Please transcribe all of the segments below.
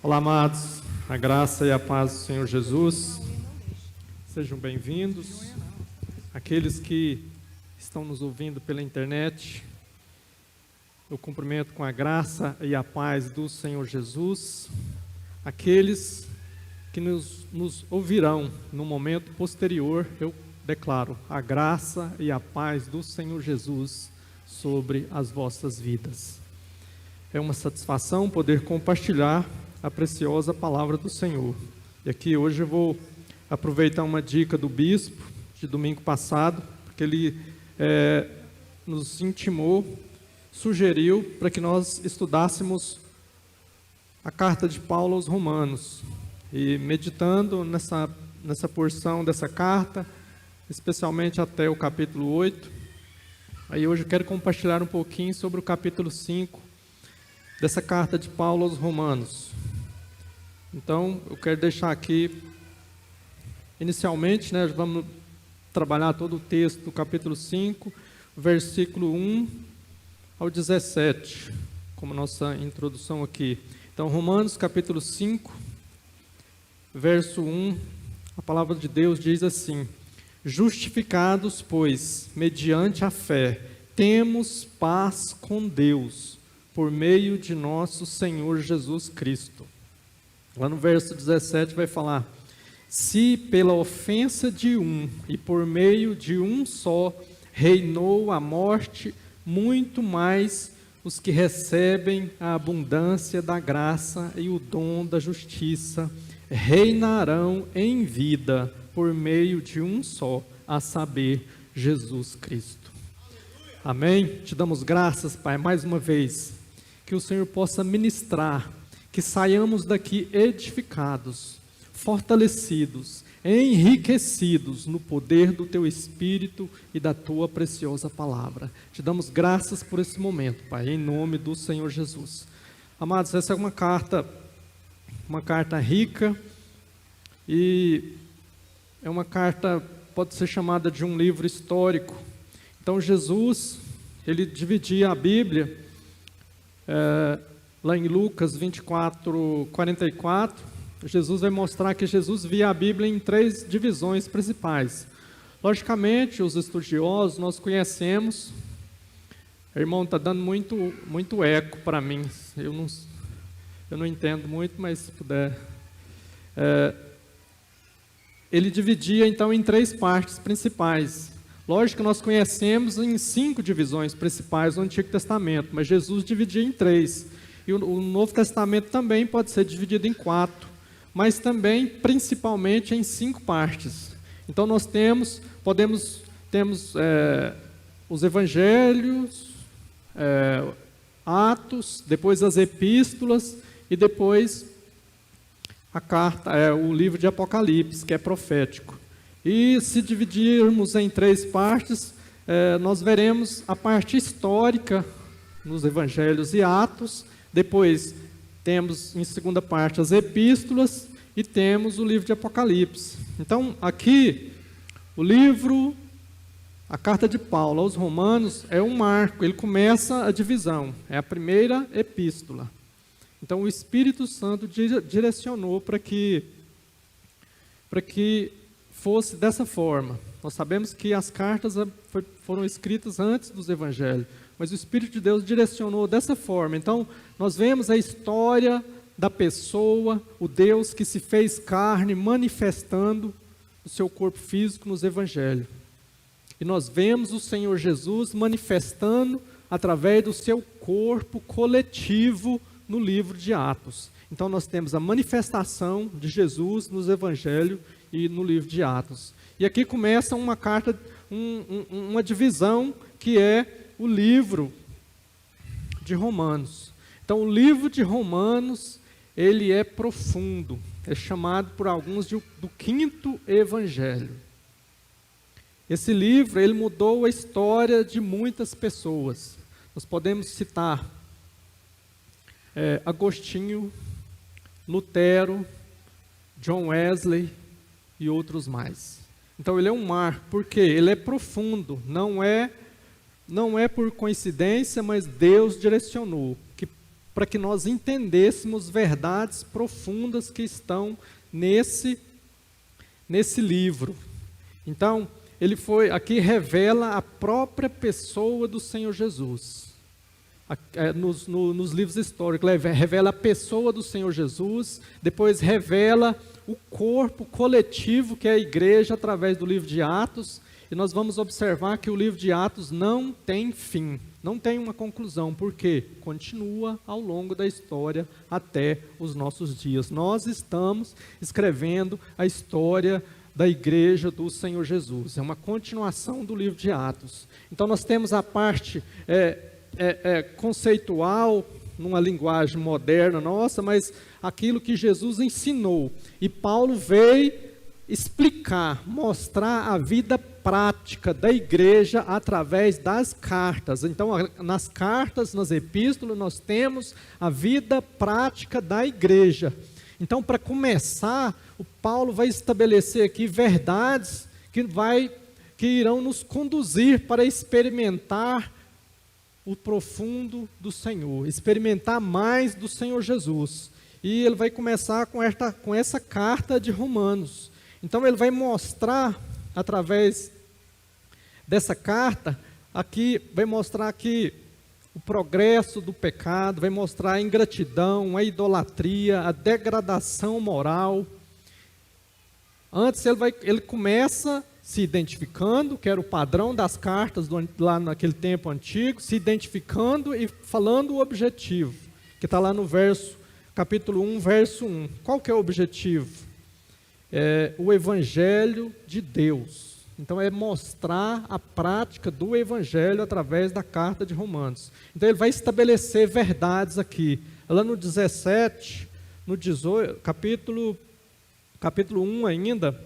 Olá, amados, a graça e a paz do Senhor Jesus, sejam bem-vindos. Aqueles que estão nos ouvindo pela internet, eu cumprimento com a graça e a paz do Senhor Jesus. Aqueles que nos ouvirão no momento posterior, eu declaro a graça e a paz do Senhor Jesus sobre as vossas vidas. É uma satisfação poder compartilhar a preciosa palavra do Senhor. E aqui hoje eu vou aproveitar uma dica do bispo de domingo passado, porque ele nos intimou, sugeriu para que nós estudássemos a carta de Paulo aos Romanos. E meditando nessa porção dessa carta, especialmente até o capítulo 8, aí hoje eu quero compartilhar um pouquinho sobre o capítulo 5 dessa carta de Paulo aos Romanos. Então, eu quero deixar aqui, inicialmente, vamos trabalhar todo o texto do capítulo 5, versículo 1 ao 17, como nossa introdução aqui. Então, Romanos capítulo 5, verso 1, a palavra de Deus diz assim: justificados, pois, mediante a fé, temos paz com Deus, por meio de nosso Senhor Jesus Cristo. Lá no verso 17 vai falar: se pela ofensa de um e por meio de um só reinou a morte, muito mais os que recebem a abundância da graça e o dom da justiça reinarão em vida por meio de um só, a saber, Jesus Cristo. Amém? Te damos graças, Pai, mais uma vez, que o Senhor possa ministrar, que saiamos daqui edificados, fortalecidos, enriquecidos no poder do Teu Espírito e da Tua preciosa palavra. Te damos graças por esse momento, Pai, em nome do Senhor Jesus. Amados, essa é uma carta rica, e é uma carta, pode ser chamada de um livro histórico. Então Jesus, ele dividia a Bíblia, lá em Lucas 24, 44, Jesus vai mostrar que Jesus via a Bíblia em 3 divisões principais. Logicamente, os estudiosos, nós conhecemos, o irmão está dando muito eco para mim, eu não entendo muito, mas se puder. Ele dividia então em 3 partes principais. Lógico que nós conhecemos em 5 divisões principais no Antigo Testamento, mas Jesus dividia em 3. E o Novo Testamento também pode ser dividido em 4, mas também, principalmente, em 5 partes. Então nós temos os Evangelhos, Atos, depois as Epístolas e depois a carta, o livro de Apocalipse, que é profético. E se dividirmos em 3 partes, nós veremos a parte histórica nos Evangelhos e Atos. Depois temos em segunda parte as epístolas e temos o livro de Apocalipse. Então aqui a carta de Paulo aos Romanos é um marco, ele começa a divisão, é a primeira epístola. Então o Espírito Santo direcionou para que fosse dessa forma. Nós sabemos que as cartas foram escritas antes dos evangelhos, mas o Espírito de Deus direcionou dessa forma. Então, nós vemos a história da pessoa, o Deus que se fez carne, manifestando o seu corpo físico nos evangelhos. E nós vemos o Senhor Jesus manifestando através do seu corpo coletivo no livro de Atos. Então, nós temos a manifestação de Jesus nos evangelhos e no livro de Atos. E aqui começa uma carta, uma divisão que é o livro de Romanos. Então, o livro de Romanos, ele é profundo, é chamado por alguns do 5º evangelho. Esse livro, ele mudou a história de muitas pessoas. Nós podemos citar Agostinho, Lutero, John Wesley e outros mais. Então, ele é um marco, porque ele é profundo, não é por coincidência, mas Deus direcionou que para que nós entendêssemos verdades profundas que estão nesse livro. Então, aqui revela a própria pessoa do Senhor Jesus. Nos livros históricos, revela a pessoa do Senhor Jesus, depois revela o corpo coletivo que é a igreja através do livro de Atos, e nós vamos observar que o livro de Atos não tem fim, não tem uma conclusão, porque continua ao longo da história até os nossos dias. Nós estamos escrevendo a história da igreja do Senhor Jesus, é uma continuação do livro de Atos. Então nós temos a parte conceitual, numa linguagem moderna nossa, mas aquilo que Jesus ensinou. E Paulo veio explicar, mostrar a vida prática da igreja através das cartas. Então, nas cartas, nas epístolas, nós temos a vida prática da igreja. Então, para começar, o Paulo vai estabelecer aqui verdades que irão nos conduzir para experimentar o profundo do Senhor, experimentar mais do Senhor Jesus. E ele vai começar com essa carta de Romanos. Então ele vai mostrar, através dessa carta, aqui, vai mostrar aqui o progresso do pecado, vai mostrar a ingratidão, a idolatria, a degradação moral. Antes ele começa se identificando, que era o padrão das cartas lá naquele tempo antigo, se identificando e falando o objetivo, que está lá no capítulo 1, verso 1. Qual que é o objetivo? É o Evangelho de Deus. Então é mostrar a prática do Evangelho através da carta de Romanos. Então ele vai estabelecer verdades aqui. Lá no 17, no 18, capítulo 1 ainda,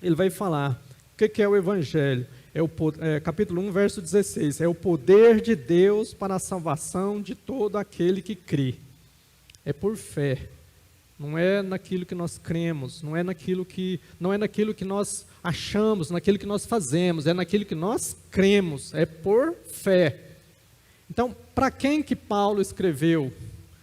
ele vai falar o que é o Evangelho. Capítulo 1, verso 16. É o poder de Deus para a salvação de todo aquele que crê. É por fé. Não é naquilo que nós cremos, não é naquilo que nós achamos, naquilo que nós fazemos, é naquilo que nós cremos, é por fé. Então, para quem que Paulo escreveu?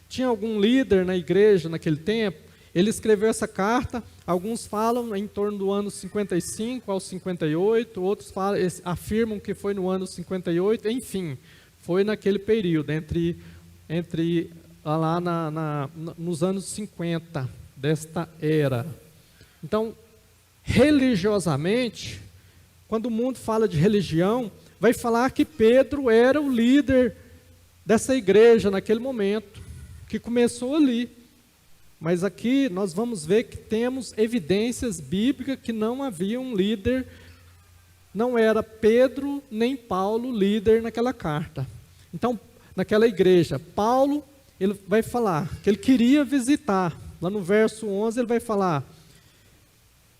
Tinha algum líder na igreja naquele tempo? Ele escreveu essa carta, alguns falam em torno do ano 55 ao 58, outros afirmam que foi no ano 58, enfim, foi naquele período, entre lá nos anos 50 desta era. Então, religiosamente, quando o mundo fala de religião, vai falar que Pedro era o líder dessa igreja naquele momento, que começou ali. Mas aqui nós vamos ver que temos evidências bíblicas que não havia um líder, não era Pedro nem Paulo líder naquela carta. Então, naquela igreja, Paulo, ele vai falar que ele queria visitar. Lá no verso 11 ele vai falar: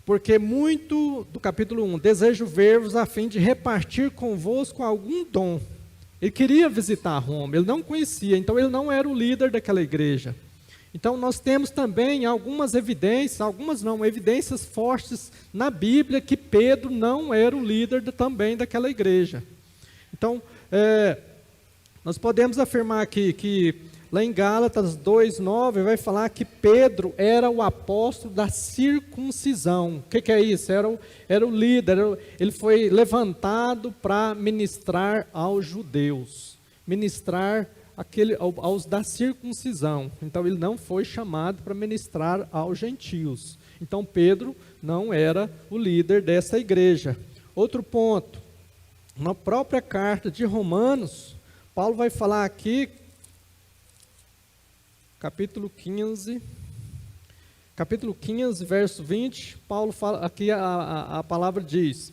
porque muito, do capítulo 1, desejo ver-vos a fim de repartir convosco algum dom. Ele queria visitar Roma, ele não conhecia, então ele não era o líder daquela igreja. Então nós temos também algumas evidências, evidências fortes na Bíblia que Pedro não era o líder também daquela igreja. Então, nós podemos afirmar aqui que lá em Gálatas 2:9 vai falar que Pedro era o apóstolo da circuncisão. O que é isso? Era o líder, ele foi levantado para ministrar aos judeus, ministrar aos da circuncisão. Então ele não foi chamado para ministrar aos gentios. Então Pedro não era o líder dessa igreja. Outro ponto, na própria carta de Romanos, Paulo vai falar aqui, capítulo 15, verso 20, Paulo fala, aqui a palavra diz: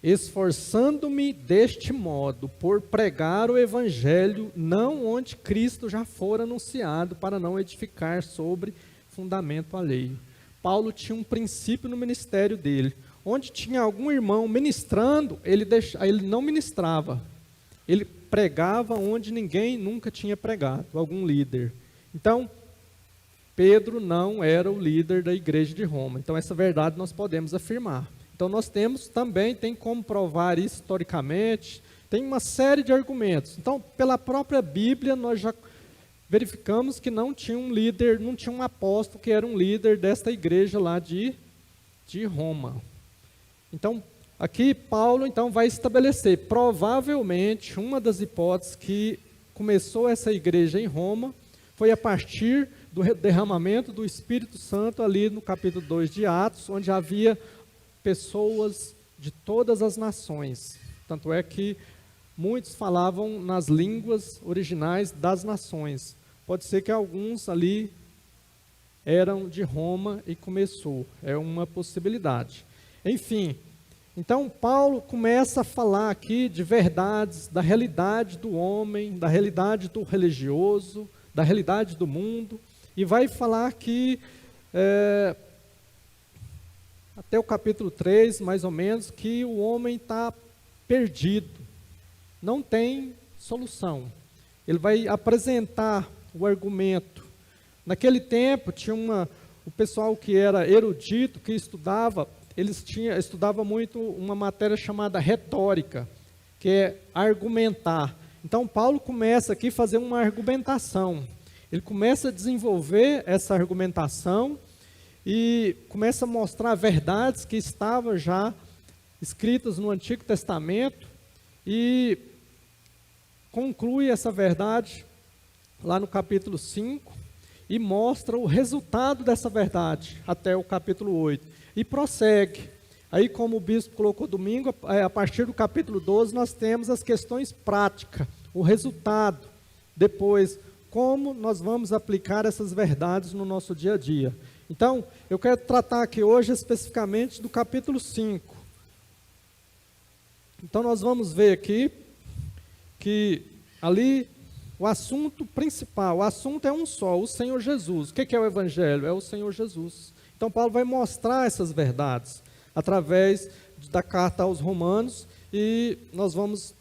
esforçando-me deste modo, por pregar o evangelho, não onde Cristo já fora anunciado, para não edificar sobre fundamento alheio. Paulo tinha um princípio no ministério dele. Onde tinha algum irmão ministrando, ele não ministrava. Ele pregava onde ninguém nunca tinha pregado, algum líder. Então, Pedro não era o líder da igreja de Roma. Então, essa verdade nós podemos afirmar. Então, nós tem como provar historicamente, tem uma série de argumentos. Então, pela própria Bíblia, nós já verificamos que não tinha um líder, não tinha um apóstolo que era um líder desta igreja lá de Roma. Então, aqui Paulo então vai estabelecer, provavelmente, uma das hipóteses que começou essa igreja em Roma, foi a partir do derramamento do Espírito Santo ali no capítulo 2 de Atos, onde havia pessoas de todas as nações. Tanto é que muitos falavam nas línguas originais das nações. Pode ser que alguns ali eram de Roma e começou. É uma possibilidade. Enfim, então Paulo começa a falar aqui de verdades, da realidade do homem, da realidade do religioso, da realidade do mundo, e vai falar que, até o capítulo 3, mais ou menos, que o homem está perdido, não tem solução. Ele vai apresentar o argumento. Naquele tempo, tinha o pessoal que era erudito, que estudava, estudava muito uma matéria chamada retórica, que é argumentar. Então, Paulo começa aqui a fazer uma argumentação. Ele começa a desenvolver essa argumentação e começa a mostrar verdades que estavam já escritas no Antigo Testamento e conclui essa verdade lá no capítulo 5 e mostra o resultado dessa verdade até o capítulo 8 e prossegue. Aí, como o bispo colocou domingo, a partir do capítulo 12 nós temos as questões práticas, o resultado, depois como nós vamos aplicar essas verdades no nosso dia a dia. Então, eu quero tratar aqui hoje especificamente do capítulo 5. Então, nós vamos ver aqui que ali o assunto principal, o assunto é um só, o Senhor Jesus. O que é o Evangelho? É o Senhor Jesus. Então, Paulo vai mostrar essas verdades através da carta aos Romanos e nós vamos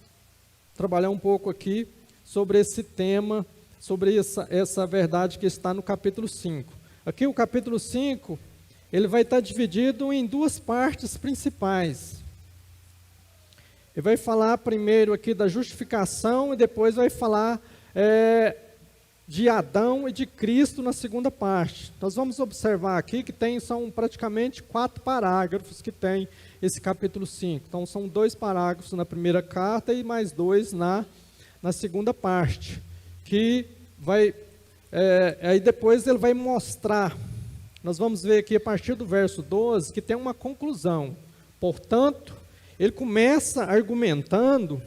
trabalhar um pouco aqui sobre esse tema, sobre essa verdade que está no capítulo 5. Aqui o capítulo 5, ele vai estar dividido em duas partes principais. Ele vai falar primeiro aqui da justificação e depois vai falar de Adão e de Cristo na segunda parte. Nós vamos observar aqui que são praticamente 4 parágrafos que tem esse capítulo 5. Então são 2 parágrafos na primeira carta e mais 2 na segunda parte, que vai, aí depois ele vai mostrar, nós vamos ver aqui a partir do verso 12, que tem uma conclusão. Portanto, ele começa argumentando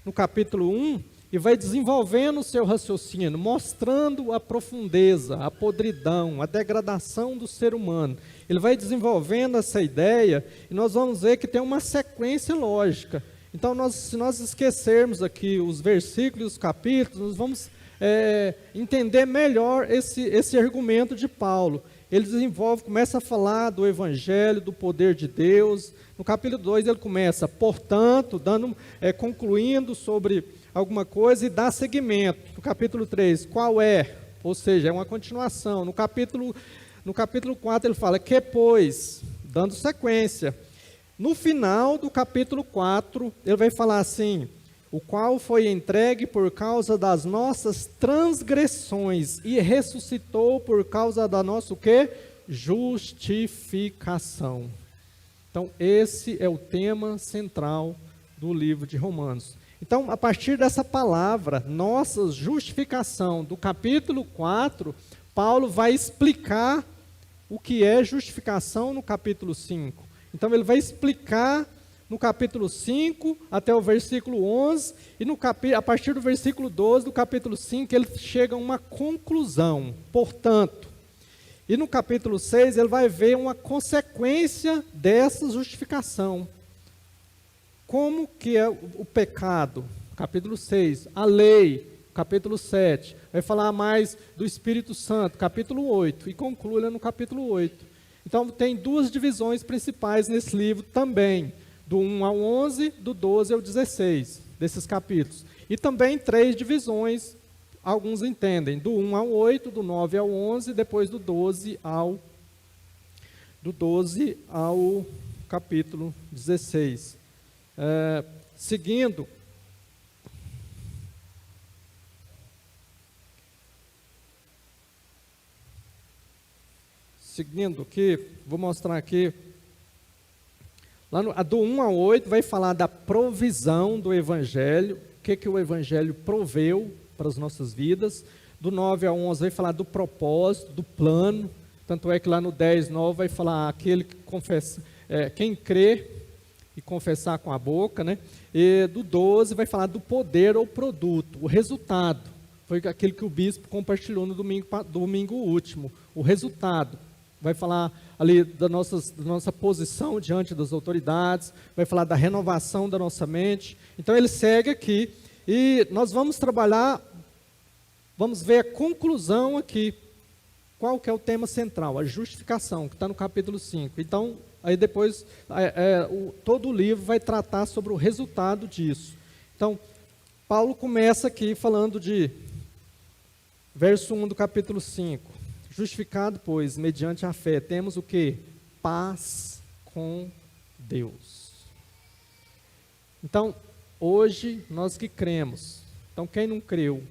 no capítulo 1 e vai desenvolvendo o seu raciocínio, mostrando a profundeza, a podridão, a degradação do ser humano. Ele vai desenvolvendo essa ideia e nós vamos ver que tem uma sequência lógica. Então, se nós esquecermos aqui os versículos e os capítulos, nós vamos entender melhor esse argumento de Paulo. Ele desenvolve, começa a falar do Evangelho, do poder de Deus. No capítulo 2 ele começa, portanto, concluindo sobre alguma coisa e dá seguimento. No capítulo 3, qual é? Ou seja, é uma continuação. No capítulo 4 ele fala, que pois? Dando sequência. No final do capítulo 4, ele vai falar assim, o qual foi entregue por causa das nossas transgressões e ressuscitou por causa da nossa o quê? Justificação. Então, esse é o tema central do livro de Romanos. Então, a partir dessa palavra, nossa justificação, do capítulo 4, Paulo vai explicar o que é justificação no capítulo 5. Então, ele vai explicar no capítulo 5 até o versículo 11, e a partir do versículo 12 do capítulo 5, ele chega a uma conclusão. Portanto, e no capítulo 6, ele vai ver uma consequência dessa justificação. Como que é o pecado? Capítulo 6. A lei, capítulo 7. Vai falar mais do Espírito Santo, capítulo 8. E conclui no capítulo 8. Então, tem 2 divisões principais nesse livro também. Do 1 ao 11, do 12 ao 16, desses capítulos. E também 3 divisões, alguns entendem, do 1 ao 8, do 9 ao 11, depois do 12 ao capítulo 16. Seguindo, seguindo aqui, vou mostrar aqui. A do 1 ao 8 vai falar da provisão do Evangelho, o que o Evangelho proveu para as nossas vidas. Do 9 ao 11 vai falar do propósito, do plano. Tanto é que lá no 10, 9 vai falar aquele que confessa, quem crê e confessar com a boca, né? E do 12 vai falar do poder ou produto, o resultado. Foi aquele que o bispo compartilhou no domingo último. O resultado. Vai falar ali da nossa posição diante das autoridades, vai falar da renovação da nossa mente. Então ele segue aqui e nós vamos trabalhar, vamos ver a conclusão aqui. Qual que é o tema central? A justificação, que está no capítulo 5. Então, aí depois, todo o livro vai tratar sobre o resultado disso. Então, Paulo começa aqui falando de, verso 1 do capítulo 5. Justificado, pois, mediante a fé, temos o quê? Paz com Deus. Então, hoje, nós que cremos. Então, quem não creu?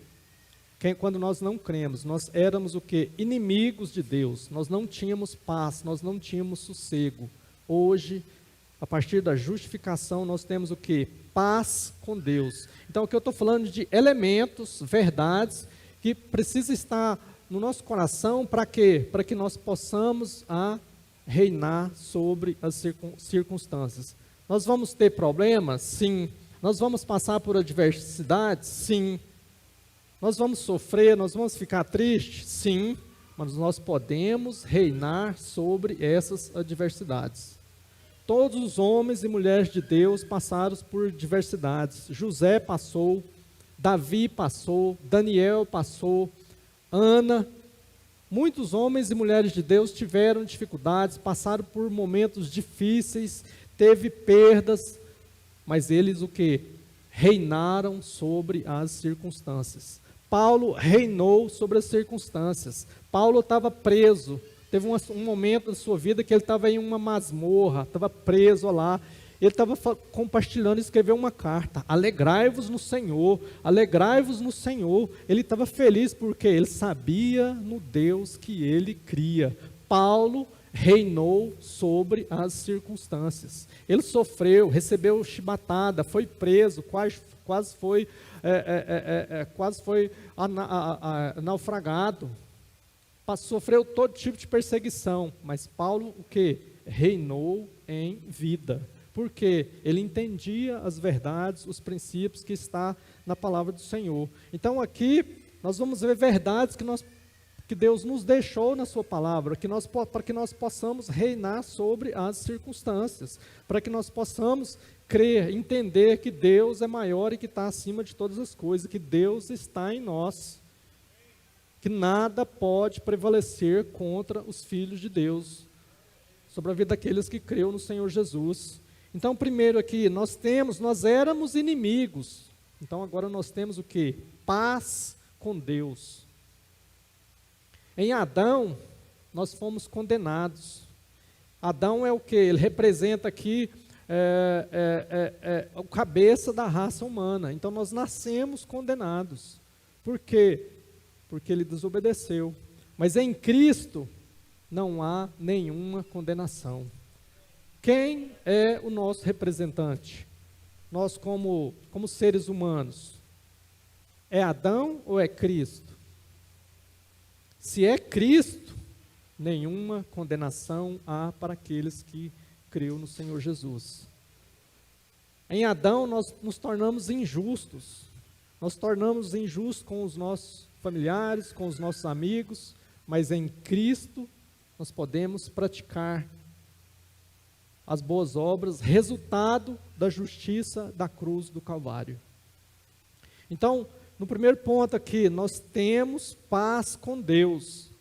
Quando nós não cremos, nós éramos o quê? Inimigos de Deus. Nós não tínhamos paz, nós não tínhamos sossego. Hoje, a partir da justificação, nós temos o quê? Paz com Deus. Então, aqui eu estou falando de elementos, verdades, que precisam estar no nosso coração, para quê? Para que nós possamos reinar sobre as circunstâncias. Nós vamos ter problemas? Sim. Nós vamos passar por adversidades? Sim. Nós vamos sofrer, nós vamos ficar tristes? Sim. Mas nós podemos reinar sobre essas adversidades. Todos os homens e mulheres de Deus passaram por adversidades. José passou, Davi passou, Daniel passou, Ana, muitos homens e mulheres de Deus tiveram dificuldades, passaram por momentos difíceis, teve perdas, mas eles o que? Reinaram sobre as circunstâncias. Paulo reinou sobre as circunstâncias. Paulo estava preso, teve um momento da sua vida que ele estava em uma masmorra, estava preso lá. Ele estava compartilhando, escreveu uma carta, alegrai-vos no Senhor, alegrai-vos no Senhor. Ele estava feliz porque ele sabia no Deus que ele cria. Paulo reinou sobre as circunstâncias. Ele sofreu, recebeu chibatada, foi preso, quase foi naufragado. Sofreu todo tipo de perseguição, mas Paulo o quê? Reinou em vida. Porque ele entendia as verdades, os princípios que está na palavra do Senhor. Então aqui nós vamos ver verdades que Deus nos deixou na sua palavra, para que nós possamos reinar sobre as circunstâncias, para que nós possamos crer, entender que Deus é maior e que está acima de todas as coisas, que Deus está em nós, que nada pode prevalecer contra os filhos de Deus, sobre a vida daqueles que creu no Senhor Jesus. Então, primeiro aqui, nós éramos inimigos. Então, agora nós temos o quê? Paz com Deus. Em Adão, nós fomos condenados. Adão é o quê? Ele representa aqui o cabeça da raça humana. Então, nós nascemos condenados. Por quê? Porque ele desobedeceu. Mas em Cristo, não há nenhuma condenação. Quem é o nosso representante? Nós como seres humanos. É Adão ou é Cristo? Se é Cristo, nenhuma condenação há para aqueles que creu no Senhor Jesus. Em Adão nós nos tornamos injustos. Nós tornamos injustos com os nossos familiares, com os nossos amigos, mas em Cristo nós podemos praticar as boas obras, resultado da justiça da cruz do Calvário. Então, no primeiro ponto aqui, nós temos paz com Deus.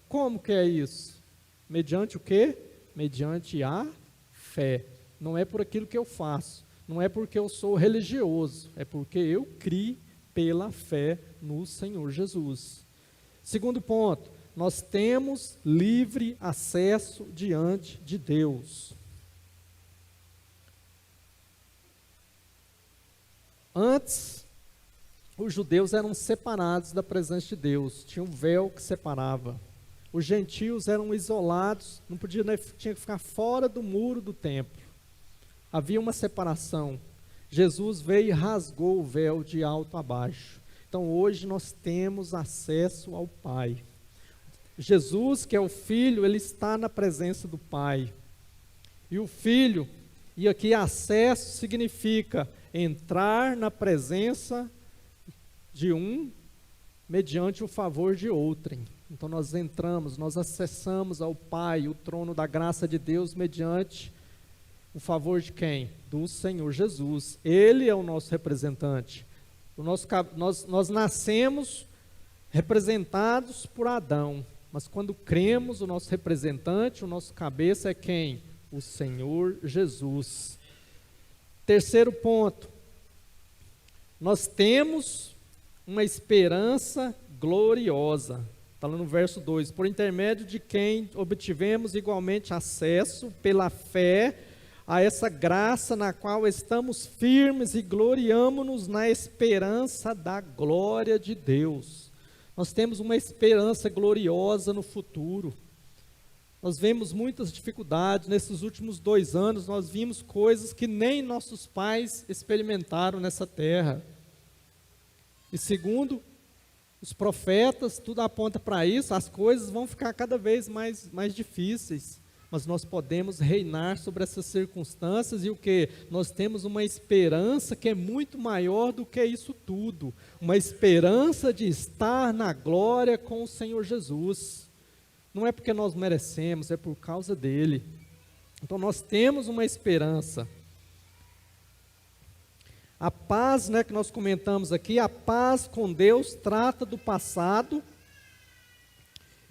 Como que é isso? Mediante o quê? Mediante a fé. Não é por aquilo que eu faço, não é porque eu sou religioso, é porque eu criei pela fé no Senhor Jesus. Segundo ponto, nós temos livre acesso diante de Deus. Antes, os judeus eram separados da presença de Deus, tinha um véu que separava. os gentios eram isolados, não podia, né, tinha que ficar fora do muro do templo. Havia uma separação. Jesus veio e rasgou o véu de alto a baixo. Então hoje nós temos acesso ao Pai. Jesus, que é o Filho, ele está na presença do Pai. E o Filho, e aqui acesso significa entrar na presença de um mediante o favor de outrem. Então nós entramos, nós acessamos ao Pai, o trono da graça de Deus, mediante o favor de quem? Do Senhor Jesus. Ele é o nosso representante. Nós nascemos representados por Adão, mas quando cremos, o nosso representante, o nosso cabeça é quem? O Senhor Jesus. Terceiro ponto, nós temos uma esperança gloriosa. Está lá no verso 2, por intermédio de quem obtivemos igualmente acesso pela fé a essa graça na qual estamos firmes e gloriamo-nos na esperança da glória de Deus. Nós temos uma esperança gloriosa no futuro. Nós vemos muitas dificuldades, nesses últimos 2 anos nós vimos coisas que nem nossos pais experimentaram nessa terra. E segundo os profetas, tudo aponta para isso, as coisas vão ficar cada vez mais difíceis. Mas nós podemos reinar sobre essas circunstâncias e o que? Nós temos uma esperança que é muito maior do que isso tudo. Uma esperança de estar na glória com o Senhor Jesus. Não é porque nós merecemos, é por causa dele. Então nós temos uma esperança. A paz, né, que nós comentamos aqui, a paz com Deus trata do passado.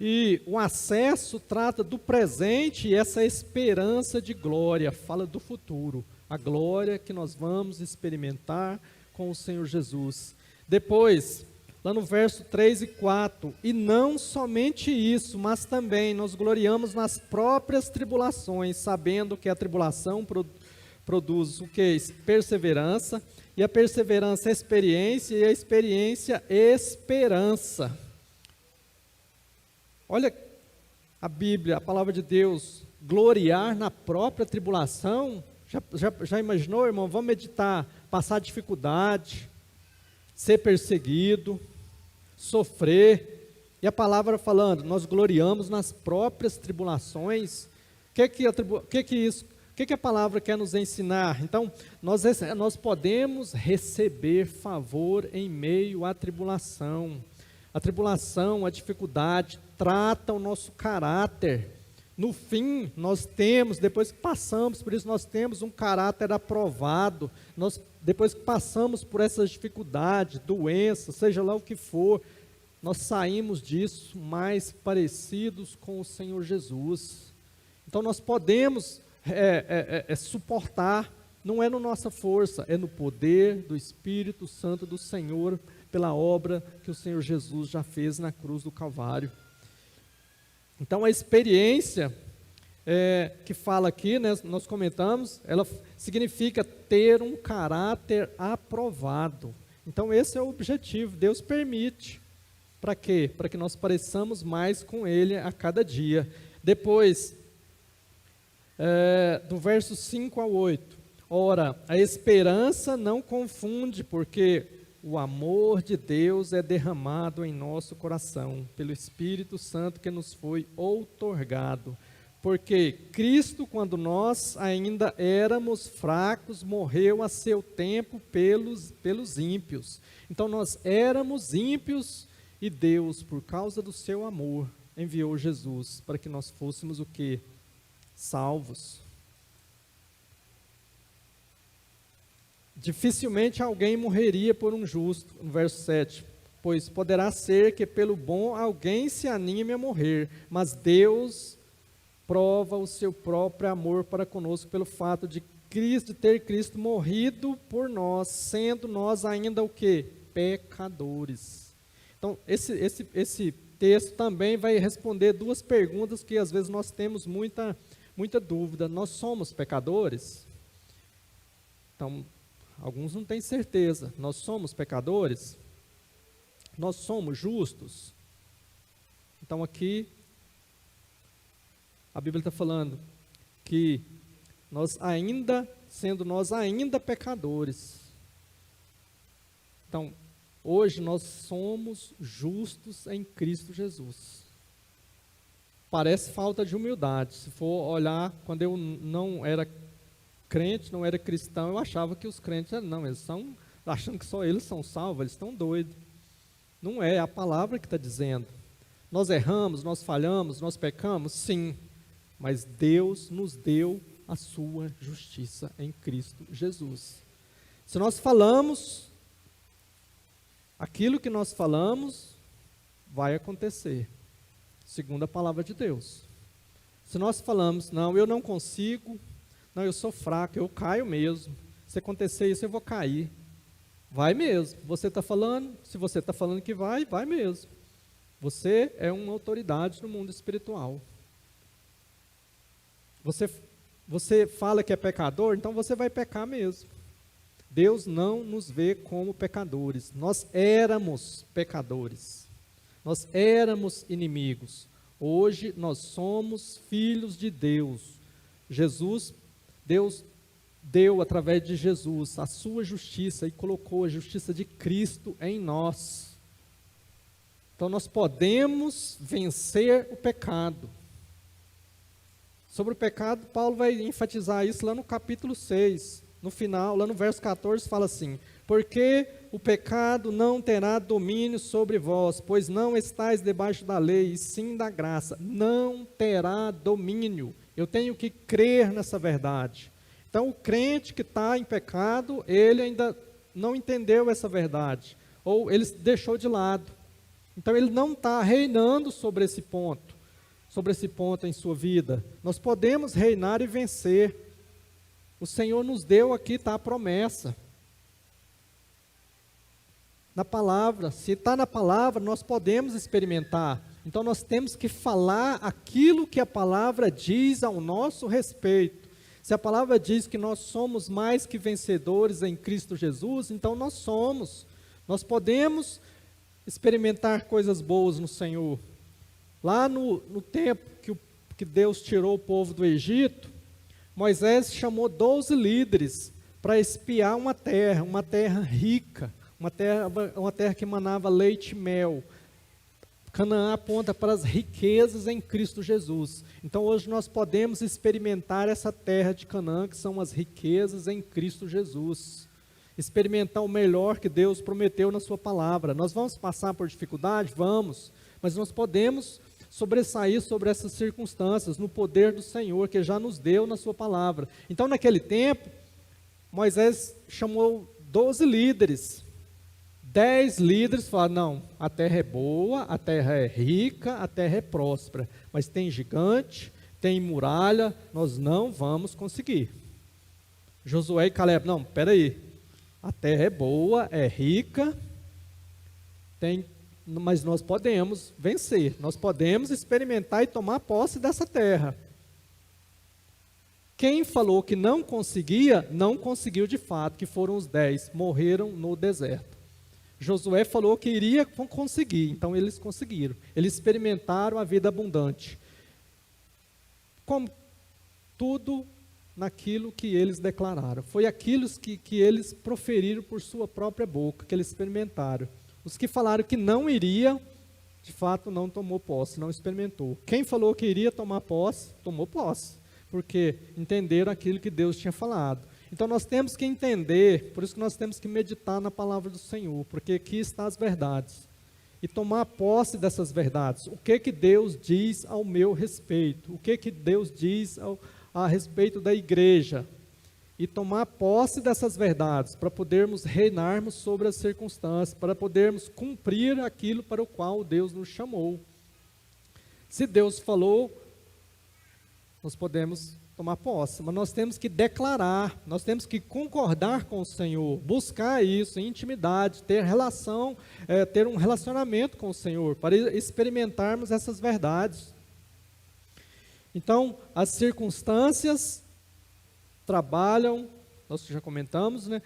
E o acesso trata do presente e essa esperança de glória, fala do futuro, a glória que nós vamos experimentar com o Senhor Jesus. Depois, lá no verso 3 e 4, e não somente isso, mas também nós gloriamos nas próprias tribulações, sabendo que a tribulação produz o que? Perseverança, e a perseverança experiência, e a experiência esperança. Olha a Bíblia, a palavra de Deus, gloriar na própria tribulação. Já imaginou, irmão? Vamos meditar, passar dificuldade, ser perseguido, sofrer. E a palavra falando, nós gloriamos nas próprias tribulações. O que a palavra quer nos ensinar? Então, nós podemos receber favor em meio à tribulação. A tribulação, a dificuldade, trata o nosso caráter. No fim, nós temos, depois que passamos por isso, nós temos um caráter aprovado. Depois que passamos por essas dificuldades, doenças, seja lá o que for, nós saímos disso mais parecidos com o Senhor Jesus. Então nós podemos suportar, não é na nossa força, é no poder do Espírito Santo do Senhor, pela obra que o Senhor Jesus já fez na cruz do Calvário. Então a experiência que fala aqui, né, nós comentamos, ela significa ter um caráter aprovado. Então esse é o objetivo, Deus permite. Para quê? Para que nós pareçamos mais com Ele a cada dia. Depois, do verso 5 ao 8, ora, a esperança não confunde, porque o amor de Deus é derramado em nosso coração, pelo Espírito Santo que nos foi outorgado. Porque Cristo, quando nós ainda éramos fracos, morreu a seu tempo pelos ímpios. Então nós éramos ímpios e Deus, por causa do seu amor, enviou Jesus para que nós fôssemos o quê? Salvos. Dificilmente alguém morreria por um justo, no verso 7, pois poderá ser que pelo bom alguém se anime a morrer, mas Deus prova o seu próprio amor para conosco pelo fato de ter Cristo morrido por nós, sendo nós ainda o quê? Pecadores. Então, esse texto também vai responder 2 perguntas que às vezes nós temos muita dúvida. Nós somos pecadores? Então, alguns não têm certeza. Nós somos pecadores? Nós somos justos? Então aqui a Bíblia está falando que sendo nós ainda pecadores, então, hoje nós somos justos em Cristo Jesus. Parece falta de humildade. Se for olhar, quando eu não era crente, não era cristão, eu achava que os crentes, não, eles estão achando que só eles são salvos, eles estão doidos. Não é a palavra que está dizendo. Nós erramos, nós falhamos, nós pecamos, sim, mas Deus nos deu a sua justiça em Cristo Jesus. Se nós falamos, aquilo que nós falamos vai acontecer, segundo a palavra de Deus. Se nós falamos, não, eu não consigo, não, eu sou fraco, eu caio mesmo, se acontecer isso eu vou cair, vai mesmo. Você está falando, se você está falando que vai mesmo. Você é uma autoridade no mundo espiritual. Você fala que é pecador, então você vai pecar mesmo. Deus não nos vê como pecadores. Nós éramos pecadores. Nós éramos inimigos. Hoje nós somos filhos de Deus. Deus deu através de Jesus a sua justiça e colocou a justiça de Cristo em nós. Então nós podemos vencer o pecado. Sobre o pecado, Paulo vai enfatizar isso lá no capítulo 6. No final, lá no verso 14, fala assim: porque o pecado não terá domínio sobre vós, pois não estáis debaixo da lei, e sim da graça. Não terá domínio. Eu tenho que crer nessa verdade. Então, o crente que está em pecado, ele ainda não entendeu essa verdade, ou ele deixou de lado. Então, ele não está reinando sobre esse ponto em sua vida. Nós podemos reinar e vencer. O Senhor nos deu aqui, está a promessa. Na palavra, se está na palavra, nós podemos experimentar. Então nós temos que falar aquilo que a palavra diz ao nosso respeito. Se a palavra diz que nós somos mais que vencedores em Cristo Jesus, então nós somos. Nós podemos experimentar coisas boas no Senhor. Lá no tempo que Deus tirou o povo do Egito, Moisés chamou 12 líderes para espiar uma terra rica, uma terra que manava leite e mel. Canaã aponta para as riquezas em Cristo Jesus. Então hoje nós podemos experimentar essa terra de Canaã, que são as riquezas em Cristo Jesus. Experimentar o melhor que Deus prometeu na sua palavra. Nós vamos passar por dificuldade? Vamos. Mas nós podemos sobressair sobre essas circunstâncias, no poder do Senhor, que já nos deu na sua palavra. Então naquele tempo, Moisés chamou 12 líderes. 10 líderes falaram: não, a terra é boa, a terra é rica, a terra é próspera, mas tem gigante, tem muralha, nós não vamos conseguir. Josué e Caleb: não, peraí, a terra é boa, é rica, mas nós podemos vencer, nós podemos experimentar e tomar posse dessa terra. Quem falou que não conseguia, não conseguiu de fato, que foram os 10, morreram no deserto. Josué falou que iria conseguir, então eles conseguiram. Eles experimentaram a vida abundante. Como tudo naquilo que eles declararam. Foi aquilo que eles proferiram por sua própria boca, que eles experimentaram. Os que falaram que não iria, de fato não tomou posse, não experimentou. Quem falou que iria tomar posse, tomou posse, porque entenderam aquilo que Deus tinha falado. Então nós temos que entender, por isso que nós temos que meditar na palavra do Senhor, porque aqui estão as verdades. E tomar posse dessas verdades. O que Deus diz ao meu respeito? O que Deus diz a respeito da igreja? E tomar posse dessas verdades, para podermos reinarmos sobre as circunstâncias, para podermos cumprir aquilo para o qual Deus nos chamou. Se Deus falou, nós podemos tomar posse, mas nós temos que declarar, nós temos que concordar com o Senhor, buscar isso em intimidade, ter um relacionamento com o Senhor, para experimentarmos essas verdades. Então, as circunstâncias trabalham, nós já comentamos, né?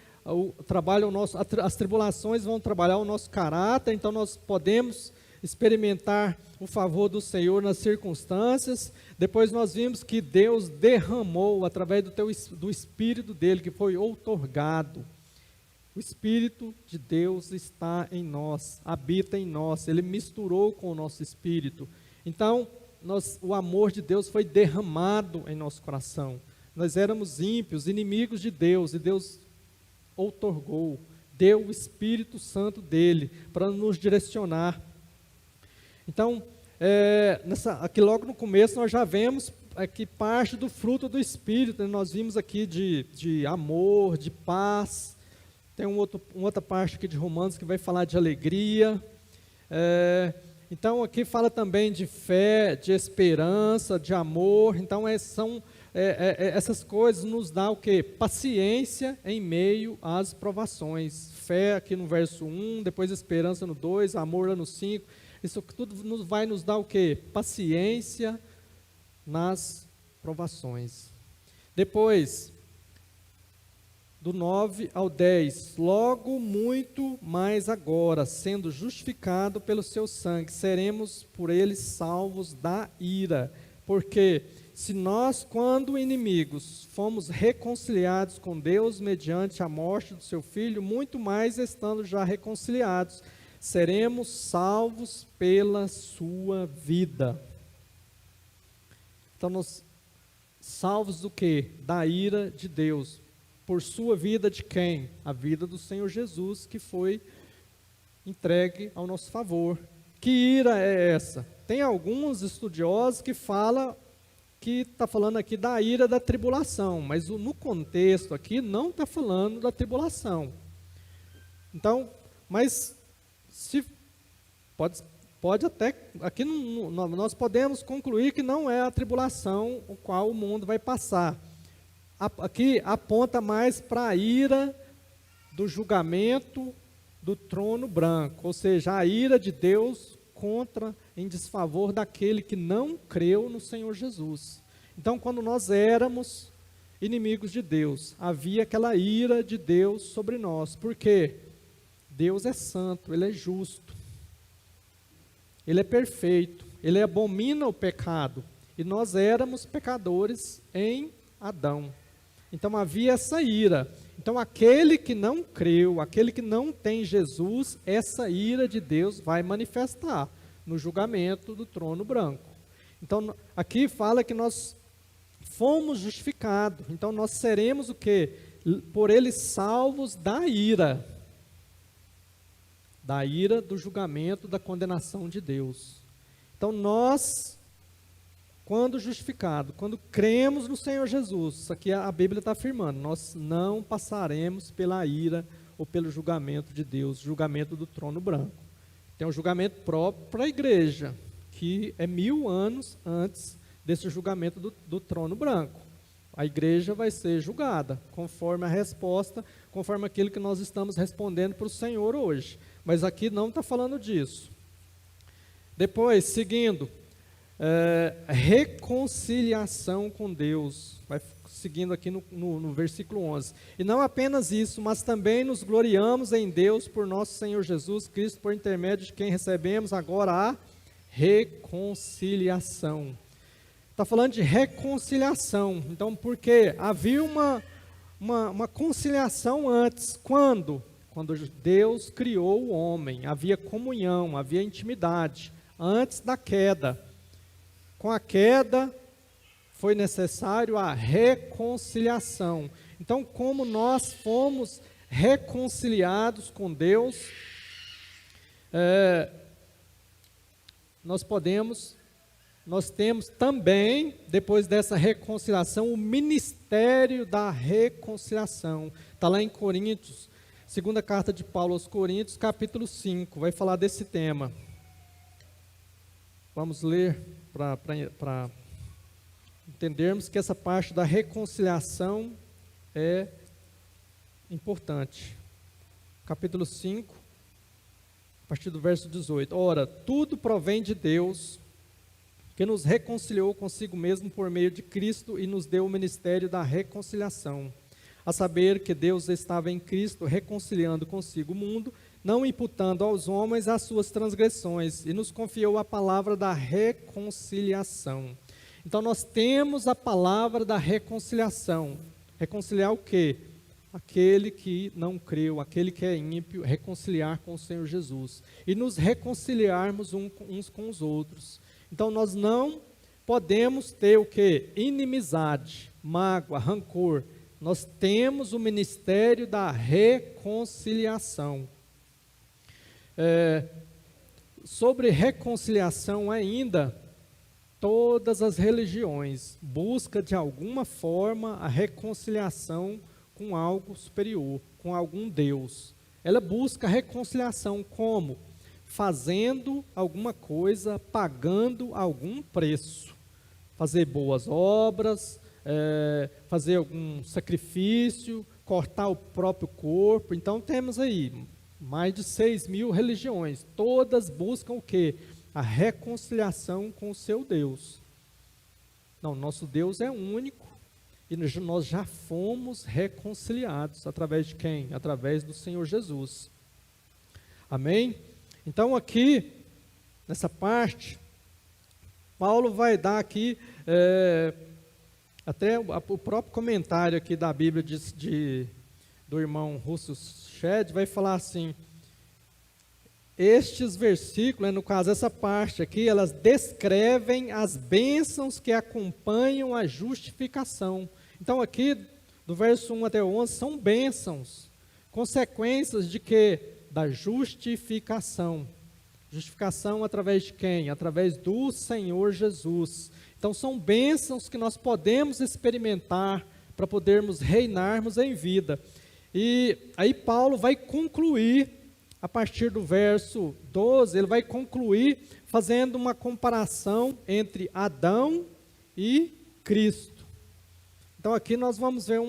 As tribulações vão trabalhar o nosso caráter, então nós podemos experimentar o favor do Senhor nas circunstâncias. Depois nós vimos que Deus derramou através do Espírito dele, que foi outorgado. O Espírito de Deus está em nós, habita em nós, ele misturou com o nosso espírito. Então, o amor de Deus foi derramado em nosso coração. Nós éramos ímpios, inimigos de Deus, e Deus outorgou, deu o Espírito Santo dele para nos direcionar. Então, aqui logo no começo nós já vemos aqui parte do fruto do Espírito, né? Nós vimos aqui de amor, de paz. Tem uma outra parte aqui de Romanos que vai falar de alegria. Então aqui fala também de fé, de esperança, de amor. Então essas coisas nos dão o quê? Paciência em meio às provações. Fé aqui no verso 1, depois esperança no 2, amor lá no 5. Isso tudo vai nos dar o quê? Paciência nas provações. Depois, do 9 ao 10, logo muito mais agora, sendo justificado pelo seu sangue, seremos por ele salvos da ira. Porque se nós, quando inimigos, fomos reconciliados com Deus mediante a morte do seu Filho, muito mais estando já reconciliados, seremos salvos pela sua vida. Então, nós salvos do quê? Da ira de Deus. Por sua vida de quem? A vida do Senhor Jesus, que foi entregue ao nosso favor. Que ira é essa? Tem alguns estudiosos que falam que está falando aqui da ira da tribulação, mas no contexto aqui não está falando da tribulação. Então, mas se pode até, aqui nós podemos concluir que não é a tribulação o qual o mundo vai passar. Aqui aponta mais para a ira do julgamento do trono branco, ou seja, a ira de Deus em desfavor daquele que não creu no Senhor Jesus. Então, quando nós éramos inimigos de Deus, havia aquela ira de Deus sobre nós, porque Deus é santo, Ele é justo, Ele é perfeito, Ele abomina o pecado, e nós éramos pecadores em Adão. Então havia essa ira. Então aquele que não creu, aquele que não tem Jesus, essa ira de Deus vai manifestar no julgamento do trono branco. Então aqui fala que nós fomos justificados. Então nós seremos o quê? Por ele salvos da ira. Da ira do julgamento, da condenação de Deus. Então nós, quando justificado, quando cremos no Senhor Jesus, isso aqui a Bíblia está afirmando, nós não passaremos pela ira ou pelo julgamento de Deus, julgamento do trono branco. Tem um julgamento próprio para a igreja, que é 1000 anos antes desse julgamento do trono branco. A igreja vai ser julgada, conforme a resposta, conforme aquilo que nós estamos respondendo para o Senhor hoje. Mas aqui não está falando disso. Depois, seguindo, reconciliação com Deus, vai seguindo aqui no versículo 11, e não apenas isso, mas também nos gloriamos em Deus por nosso Senhor Jesus Cristo, por intermédio de quem recebemos agora a reconciliação. Está falando de reconciliação, então porque havia uma conciliação antes, quando Deus criou o homem, havia comunhão, havia intimidade, antes da queda. Com a queda, foi necessário a reconciliação. Então, como nós fomos reconciliados com Deus, nós temos também, depois dessa reconciliação, o ministério da reconciliação. Está lá em Coríntios, segunda carta de Paulo aos Coríntios, capítulo 5, vai falar desse tema. Vamos ler para entendermos que essa parte da reconciliação é importante. Capítulo 5, a partir do verso 18. Ora, tudo provém de Deus, que nos reconciliou consigo mesmo por meio de Cristo e nos deu o ministério da reconciliação. A saber que Deus estava em Cristo reconciliando consigo o mundo, não imputando aos homens as suas transgressões, e nos confiou a palavra da reconciliação. Então nós temos a palavra da reconciliação. Reconciliar o quê? Aquele que não creu, aquele que é ímpio, reconciliar com o Senhor Jesus. E nos reconciliarmos uns com os outros. Então nós não podemos ter o quê? Inimizade, mágoa, rancor. Nós temos o ministério da reconciliação. Sobre reconciliação ainda, todas as religiões buscam de alguma forma a reconciliação com algo superior, com algum Deus. Ela busca reconciliação como? Fazendo alguma coisa, pagando algum preço. Fazer boas obras, fazer algum sacrifício, cortar o próprio corpo. Então temos aí mais de 6.000 religiões, todas buscam o quê? A reconciliação com o seu Deus. Não, nosso Deus é único e nós já fomos reconciliados através de quem? Através do Senhor Jesus. Amém? Então aqui, nessa parte, Paulo vai dar aqui, até o próprio comentário aqui da Bíblia do irmão Russell Shedd vai falar assim, estes versículos, no caso essa parte aqui, elas descrevem as bênçãos que acompanham a justificação. Então aqui, do verso 1 até o 11, são bênçãos, consequências de quê? Da justificação. Justificação através de quem? Através do Senhor Jesus. Então são bênçãos que nós podemos experimentar para podermos reinarmos em vida. E aí Paulo vai concluir, a partir do verso 12, ele vai concluir fazendo uma comparação entre Adão e Cristo. Então aqui nós vamos ver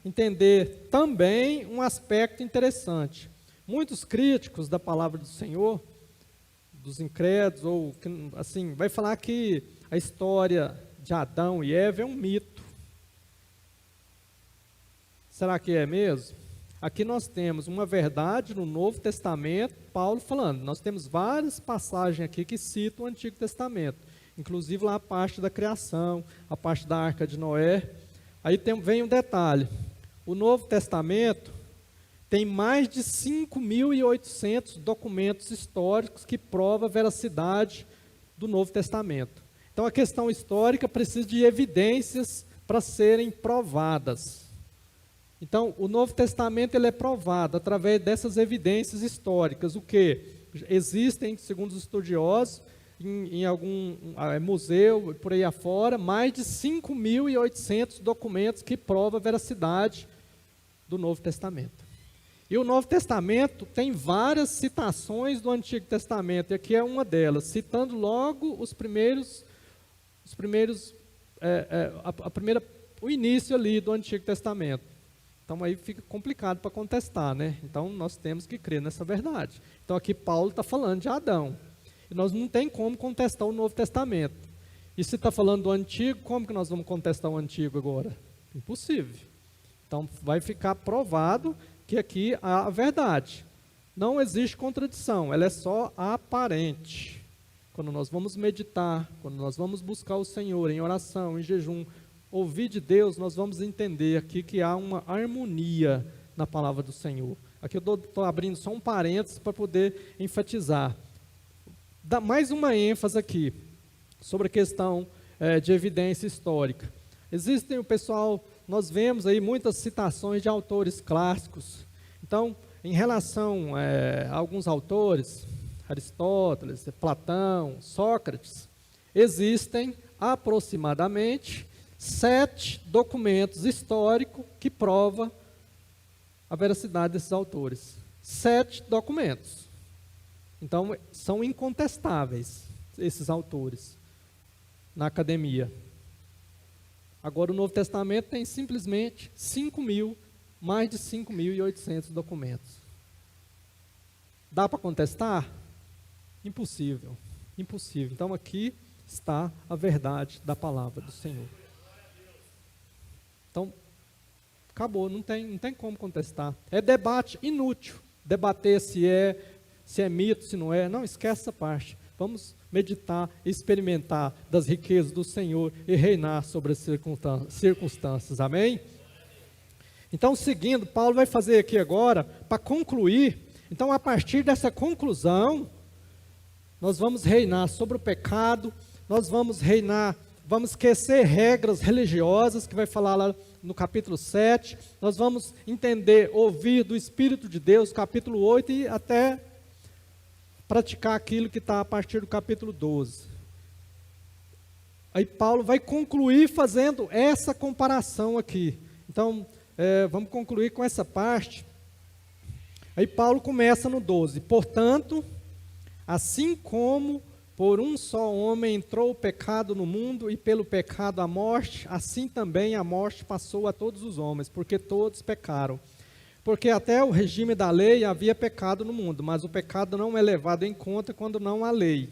entender também um aspecto interessante. Muitos críticos da palavra do Senhor, dos incrédulos, ou assim, vai falar que a história de Adão e Eva é um mito. Será que é mesmo? Aqui nós temos uma verdade no Novo Testamento, Paulo falando, nós temos várias passagens aqui que citam o Antigo Testamento, inclusive lá a parte da criação, a parte da Arca de Noé. Aí vem um detalhe, o Novo Testamento tem mais de 5.800 documentos históricos que provam a veracidade do Novo Testamento. Então a questão histórica precisa de evidências para serem provadas. Então, o Novo Testamento ele é provado através dessas evidências históricas. O que? Existem, segundo os estudiosos, em algum museu, por aí afora, mais de 5.800 documentos que provam a veracidade do Novo Testamento. E o Novo Testamento tem várias citações do Antigo Testamento, e aqui é uma delas, citando logo o início ali do Antigo Testamento. Então aí fica complicado para contestar, né? Então nós temos que crer nessa verdade. Então aqui Paulo está falando de Adão. E nós não tem como contestar o Novo Testamento. E se está falando do Antigo, como que nós vamos contestar o Antigo agora? Impossível. Então vai ficar provado que aqui há a verdade. Não existe contradição, ela é só aparente. Quando nós vamos meditar, quando nós vamos buscar o Senhor em oração, em jejum, ouvir de Deus, nós vamos entender aqui que há uma harmonia na palavra do Senhor. Aqui eu estou abrindo só um parênteses para poder enfatizar. Dá mais uma ênfase aqui, sobre a questão de evidência histórica. Existem nós vemos aí muitas citações de autores clássicos. Então, em relação a alguns autores, Aristóteles, Platão, Sócrates, existem aproximadamente 7 documentos históricos que provam a veracidade desses autores. 7 documentos. Então, são incontestáveis esses autores na academia. Agora, o Novo Testamento tem simplesmente mais de 5.800 documentos. Dá para contestar? Impossível. Impossível. Então, aqui está a verdade da palavra do Senhor. Então, acabou, não tem como contestar. É debate inútil. debater se é mito, se não é. Não, esquece essa parte. Vamos meditar, experimentar das riquezas do Senhor e reinar sobre as circunstâncias. Amém? Então, seguindo, Paulo vai fazer aqui agora, para concluir. Então, a partir dessa conclusão, nós vamos reinar sobre o pecado, nós vamos reinar, vamos esquecer regras religiosas, que vai falar lá no capítulo 7, nós vamos entender, ouvir do Espírito de Deus, capítulo 8, e até praticar aquilo que está a partir do capítulo 12. Aí Paulo vai concluir fazendo essa comparação aqui. Então, vamos concluir com essa parte. Aí Paulo começa no 12. Portanto, assim como por um só homem entrou o pecado no mundo, e pelo pecado a morte, assim também a morte passou a todos os homens, porque todos pecaram. Porque até o regime da lei havia pecado no mundo, mas o pecado não é levado em conta quando não há lei.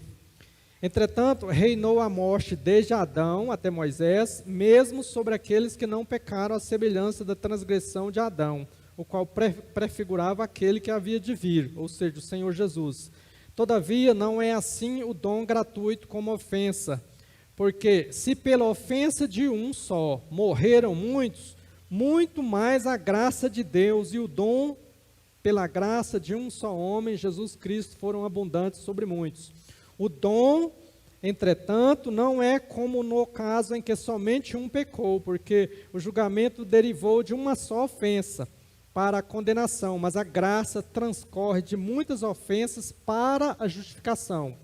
Entretanto, reinou a morte desde Adão até Moisés, mesmo sobre aqueles que não pecaram, à semelhança da transgressão de Adão, o qual prefigurava aquele que havia de vir, ou seja, o Senhor Jesus. Todavia, não é assim o dom gratuito como ofensa, porque se pela ofensa de um só morreram muitos, muito mais a graça de Deus e o dom pela graça de um só homem, Jesus Cristo, foram abundantes sobre muitos. O dom, entretanto, não é como no caso em que somente um pecou, porque o julgamento derivou de uma só ofensa para a condenação, mas a graça transcorre de muitas ofensas para a justificação.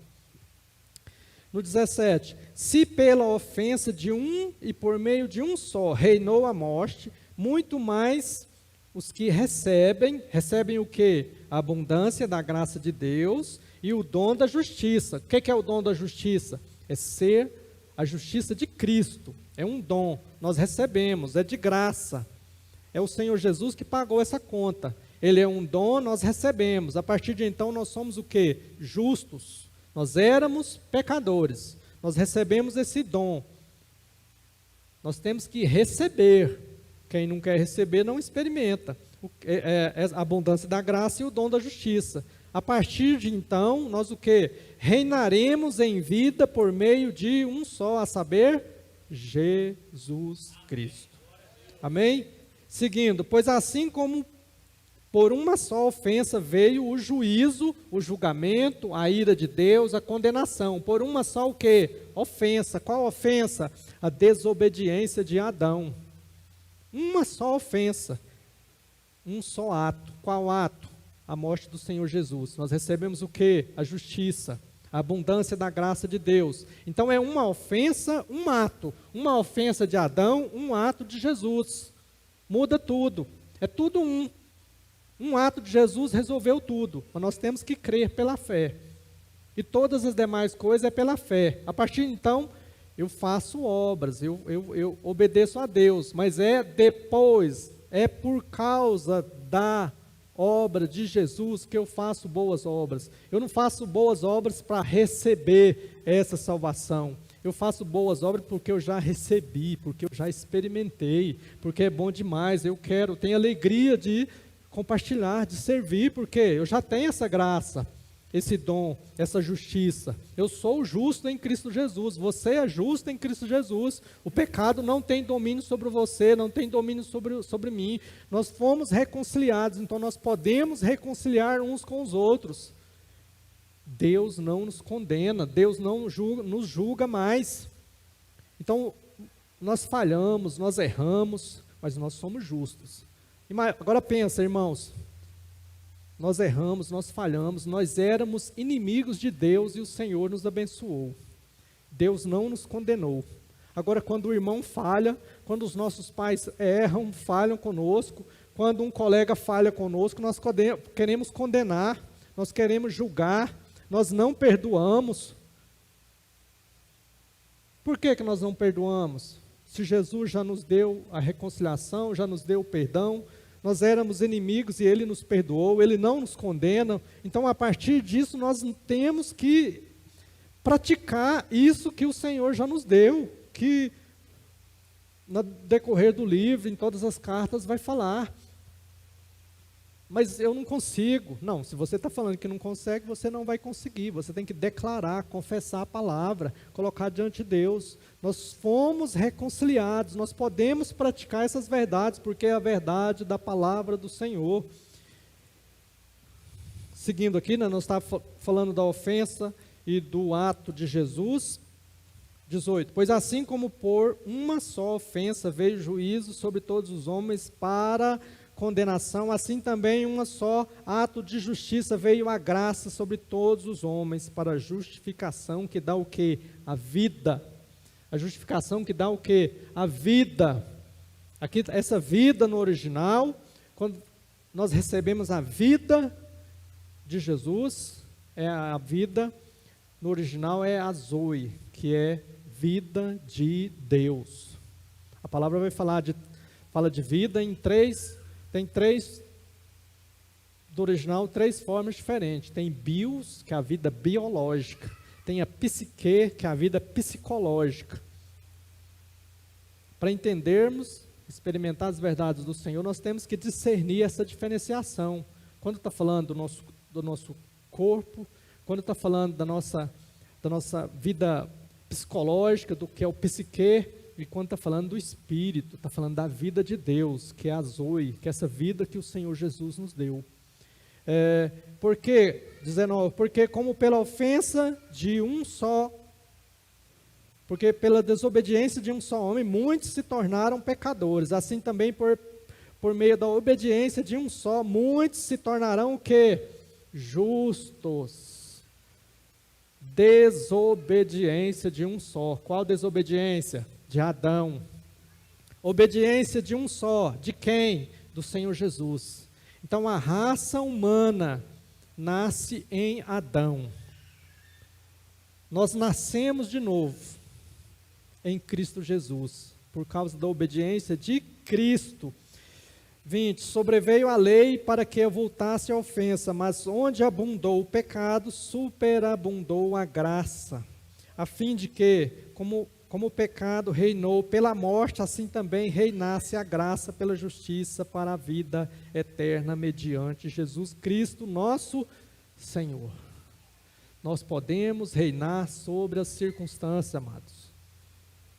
No 17, se pela ofensa de um e por meio de um só reinou a morte, muito mais os que recebem o quê? A abundância da graça de Deus e o dom da justiça. O que é o dom da justiça? É ser a justiça de Cristo, é um dom, nós recebemos, é de graça. É o Senhor Jesus que pagou essa conta. Ele é um dom, nós recebemos. A partir de então, nós somos o quê? Justos. Nós éramos pecadores. Nós recebemos esse dom. Nós temos que receber. Quem não quer receber, não experimenta. É a abundância da graça e o dom da justiça. A partir de então, nós o quê? Reinaremos em vida por meio de um só, a saber, Jesus Cristo. Amém? Seguindo, pois assim como por uma só ofensa veio o juízo, o julgamento, a ira de Deus, a condenação. Por uma só o quê? Ofensa. Qual ofensa? A desobediência de Adão. Uma só ofensa. Um só ato. Qual ato? A morte do Senhor Jesus. Nós recebemos o quê? A justiça, a abundância da graça de Deus. Então é uma ofensa, um ato. Uma ofensa de Adão, um ato de Jesus. Muda tudo, é tudo um. Um ato de Jesus resolveu tudo, mas nós temos que crer pela fé. E todas as demais coisas é pela fé. A partir de então, eu faço obras, eu obedeço a Deus, mas é depois, é por causa da obra de Jesus que eu faço boas obras. Eu não faço boas obras para receber essa salvação. Eu faço boas obras porque eu já recebi, porque eu já experimentei, porque é bom demais, tenho alegria de compartilhar, de servir, porque eu já tenho essa graça, esse dom, essa justiça. Eu sou justo em Cristo Jesus, você é justo em Cristo Jesus. O pecado não tem domínio sobre você, não tem domínio sobre mim. Nós fomos reconciliados, então nós podemos reconciliar uns com os outros. Deus não nos condena, Deus não nos julga mais. Então, nós falhamos, nós erramos, mas nós somos justos. Agora pensa, irmãos, nós erramos, nós falhamos, nós éramos inimigos de Deus e o Senhor nos abençoou. Deus não nos condenou. Agora, quando o irmão falha, quando os nossos pais erram, falham conosco, quando um colega falha conosco, nós queremos condenar, nós queremos julgar, nós não perdoamos. Por que nós não perdoamos? Se Jesus já nos deu a reconciliação, já nos deu o perdão, nós éramos inimigos e Ele nos perdoou, Ele não nos condena. Então, a partir disso, nós temos que praticar isso que o Senhor já nos deu, que no decorrer do livro, em todas as cartas, vai falar. mas eu não consigo. Não, se você está falando que não consegue, você não vai conseguir. Você tem que declarar, confessar a palavra, colocar diante de Deus. Nós fomos reconciliados, nós podemos praticar essas verdades, porque é a verdade da palavra do Senhor. Seguindo aqui, né, nós estávamos falando da ofensa e do ato de Jesus. 18. Pois assim como por uma só ofensa veio juízo sobre todos os homens para condenação, assim também uma só ato de justiça veio a graça sobre todos os homens para justificação que dá o quê? A vida. A justificação que dá o quê? A vida. Aqui, essa vida no original, quando nós recebemos a vida de Jesus, é a vida, no original é a Zoe, que é vida de Deus. A palavra vai fala de vida em tem três, do original, três formas diferentes. Tem bios, que é a vida biológica. Tem a psique, que é a vida psicológica. Para entendermos, experimentar as verdades do Senhor, nós temos que discernir essa diferenciação. Quando está falando do nosso corpo, quando está falando da nossa vida psicológica, do que é o psique, e quando está falando do Espírito, está falando da vida de Deus, que é a Zoe, que é essa vida que o Senhor Jesus nos deu. Porque, 19, porque como pela ofensa de um só, porque pela desobediência de um só homem, muitos se tornaram pecadores, assim também por meio da obediência de um só, muitos se tornarão o quê? Justos. Desobediência de um só. Qual desobediência? De Adão. Obediência de um só. De quem? Do Senhor Jesus. Então a raça humana nasce em Adão. Nós nascemos de novo em Cristo Jesus, por causa da obediência de Cristo. 20, sobreveio a lei para que voltasse a ofensa, mas onde abundou o pecado, superabundou a graça, a fim de que, como o pecado reinou pela morte, assim também reinasse a graça pela justiça para a vida eterna, mediante Jesus Cristo, nosso Senhor. Nós podemos reinar sobre as circunstâncias, amados.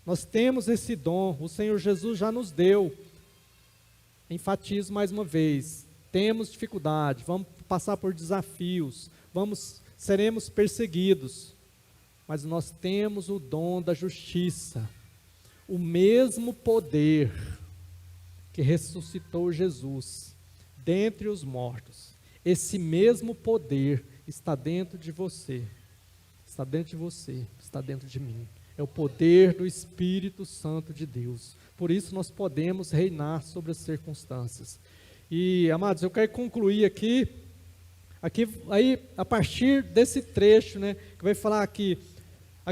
Nós temos esse dom, o Senhor Jesus já nos deu. Enfatizo mais uma vez, temos dificuldade, vamos passar por desafios, seremos perseguidos, mas nós temos o dom da justiça, o mesmo poder que ressuscitou Jesus dentre os mortos, esse mesmo poder está dentro de você, está dentro de você, está dentro de mim, é o poder do Espírito Santo de Deus. Por isso nós podemos reinar sobre as circunstâncias. E, amados, eu quero concluir aqui aí, a partir desse trecho, né, que vai falar aqui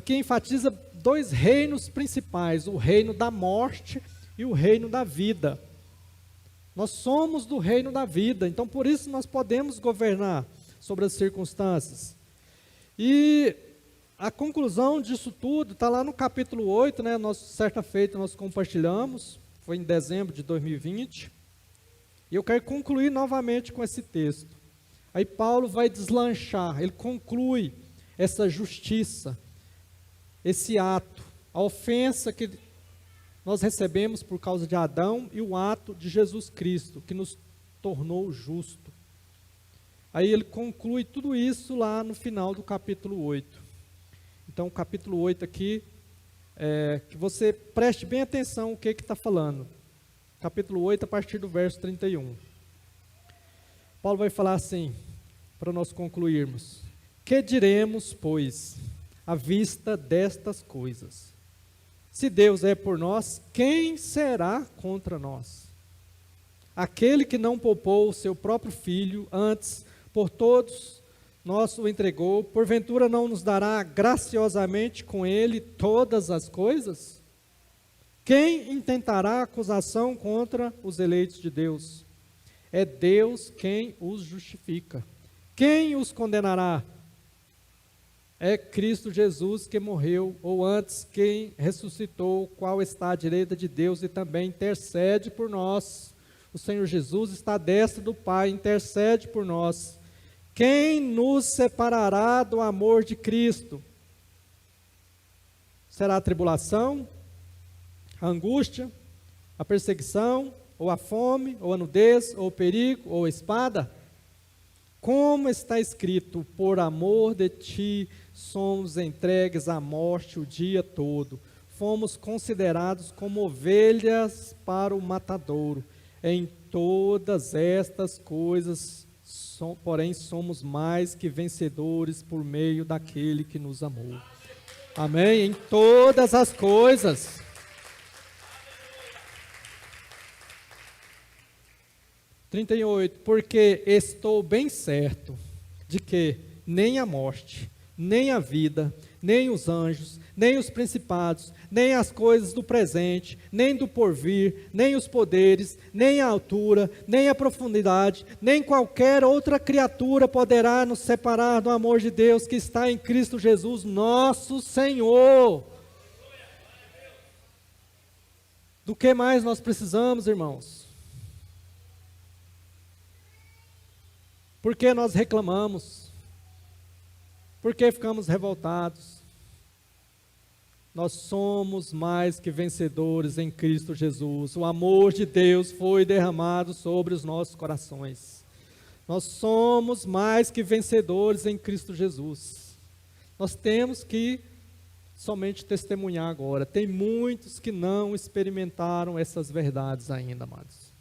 enfatiza dois reinos principais, o reino da morte e o reino da vida. Nós somos do reino da vida, então por isso nós podemos governar sobre as circunstâncias. E a conclusão disso tudo está lá no capítulo 8, né? Certa feita nós compartilhamos, foi em dezembro de 2020, e eu quero concluir novamente com esse texto. Aí Paulo vai deslanchar, ele conclui essa justiça, esse ato, a ofensa que nós recebemos por causa de Adão e o ato de Jesus Cristo, que nos tornou justo. Aí ele conclui tudo isso lá no final do capítulo 8. Então, o capítulo 8 aqui, que você preste bem atenção o que está falando. Capítulo 8, a partir do verso 31. Paulo vai falar assim, para nós concluirmos. Que diremos, pois, à vista destas coisas? Se Deus é por nós, quem será contra nós? Aquele que não poupou o seu próprio filho, antes, por todos nós o entregou, porventura não nos dará graciosamente com ele todas as coisas? Quem intentará acusação contra os eleitos de Deus? É Deus quem os justifica. Quem os condenará? É Cristo Jesus que morreu, ou antes, quem ressuscitou, qual está à direita de Deus e também intercede por nós. O Senhor Jesus está à destra do Pai, intercede por nós. Quem nos separará do amor de Cristo? Será a tribulação, a angústia, a perseguição, ou a fome, ou a nudez, ou o perigo, ou a espada? Como está escrito, por amor de ti somos entregues à morte o dia todo. Fomos considerados como ovelhas para o matadouro. Em todas estas coisas, porém, somos mais que vencedores por meio daquele que nos amou. Amém? Em todas as coisas. (38) 38, porque estou bem certo de que nem a morte, nem a vida, nem os anjos, nem os principados, nem as coisas do presente, nem do porvir, nem os poderes, nem a altura, nem a profundidade, nem qualquer outra criatura poderá nos separar do amor de Deus que está em Cristo Jesus, nosso Senhor. Do que mais nós precisamos, irmãos? Por que nós reclamamos? Por que ficamos revoltados? Nós somos mais que vencedores em Cristo Jesus. O amor de Deus foi derramado sobre os nossos corações. Nós somos mais que vencedores em Cristo Jesus. Nós temos que somente testemunhar agora. Tem muitos que não experimentaram essas verdades ainda, amados.